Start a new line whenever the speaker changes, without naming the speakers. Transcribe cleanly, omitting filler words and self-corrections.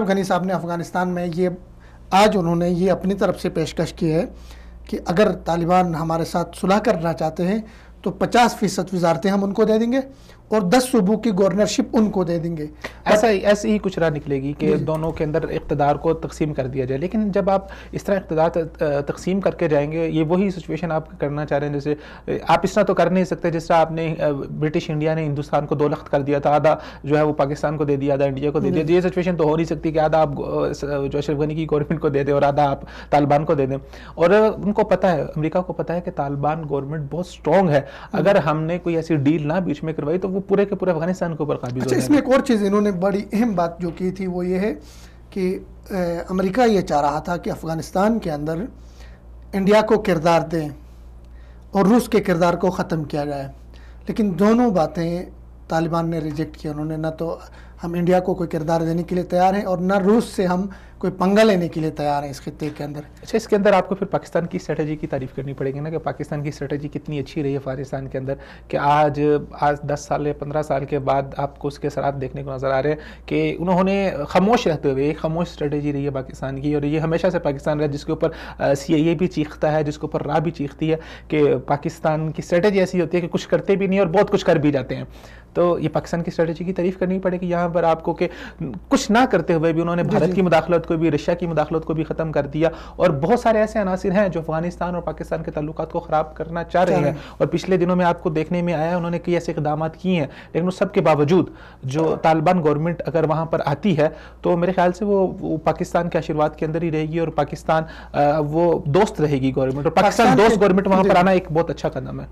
غنی صاحب نے افغانستان میں آج انہوں نے یہ اپنی طرف سے پیشکش کی ہے کہ اگر طالبان ہمارے ساتھ صلح کرنا چاہتے ہیں تو 50% وزارتیں ہم ان کو دے دیں گے اور 10 صوبوں کی گورنرشپ ان کو دے دیں گے.
ایسے ہی کچھ راہ نکلے گی کہ دونوں کے اندر اقتدار کو تقسیم کر دیا جائے. لیکن جب آپ اس طرح اقتدار تقسیم کر کے جائیں گے, یہ وہی سچویشن آپ کرنا چاہ رہے ہیں جیسے آپ اس طرح تو کر نہیں سکتے جس طرح آپ نے برٹش انڈیا نے ہندوستان کو 2 لخت کر دیا تھا, آدھا جو ہے وہ پاکستان کو دے دیا, آدھا انڈیا کو دے دیا. یہ سچویشن تو ہو نہیں سکتی کہ آدھا آپ جو اشرف غنی کی گورنمنٹ کو دے دیں اور آدھا آپ طالبان کو دے دیں. اور ان کو پتہ ہے, امریکہ کو پتہ ہے کہ طالبان گورنمنٹ بہت سٹرونگ ہے. اگر ہم نے کوئی ایسی ڈیل نہ بیچ میں کروائی تو وہ پورے کے پورے افغانستان کے اوپر قابض ہو جائیں گے.
اس میں ایک اور چیز انہوں نے بڑی اہم بات جو کی تھی وہ یہ ہے کہ امریکہ یہ چاہ رہا تھا کہ افغانستان کے اندر انڈیا کو کردار دیں اور روس کے کردار کو ختم کیا جائے, لیکن دونوں باتیں طالبان نے ریجیکٹ کیا. انہوں نے نہ تو ہم انڈیا کو کوئی کردار دینے کے لیے تیار ہیں اور نہ روس سے ہم کوئی پنگا لینے کے لیے تیار ہیں اس خطے کے اندر.
اچھا, اس کے اندر آپ کو پھر پاکستان کی اسٹریٹجی کی تعریف کرنی پڑے گی نا, کہ پاکستان کی اسٹریٹجی کتنی اچھی رہی ہے افغانستان کے اندر, کہ آج 10 سال یا 15 سال کے بعد آپ کو اس کے اثرات دیکھنے کو نظر آ رہے ہیں کہ انہوں نے خاموش رہتے ہوئے ایک خاموش اسٹریٹجی رہی ہے پاکستان کی. اور یہ ہمیشہ سے پاکستان رہا جس کے اوپر CIA بھی چیختا ہے, جس کے اوپر راہ بھی چیختی ہے کہ پاکستان کی اسٹریٹجی ایسی ہوتی ہے کہ کچھ کرتے بھی نہیں اور بہت کچھ کر بھی جاتے ہیں. تو یہ پاکستان کی اسٹریٹجی کی تعریف کرنی پڑے گی یہاں پر آپ کو کہ کچھ نہ کرتے ہوئے بھی انہوں نے بھارت کی مداخلت کو بھی, رشیا کی مداخلت کو بھی ختم کر دیا. اور بہت سارے ایسے عناصر ہیں جو افغانستان اور پاکستان کے تعلقات کو خراب کرنا چاہ رہے ہیں, اور پچھلے دنوں میں آپ کو دیکھنے میں آیا انہوں نے کئی ایسے اقدامات کیے ہیں. لیکن اس سب کے باوجود جو طالبان گورنمنٹ اگر وہاں پر آتی ہے تو میرے خیال سے وہ پاکستان کے آشیرواد کے اندر ہی رہے گی, اور پاکستان وہ دوست رہے گی گورنمنٹ, اور پاکستان دوست گورنمنٹ وہاں پر آنا ایک بہت اچھا قدم ہے.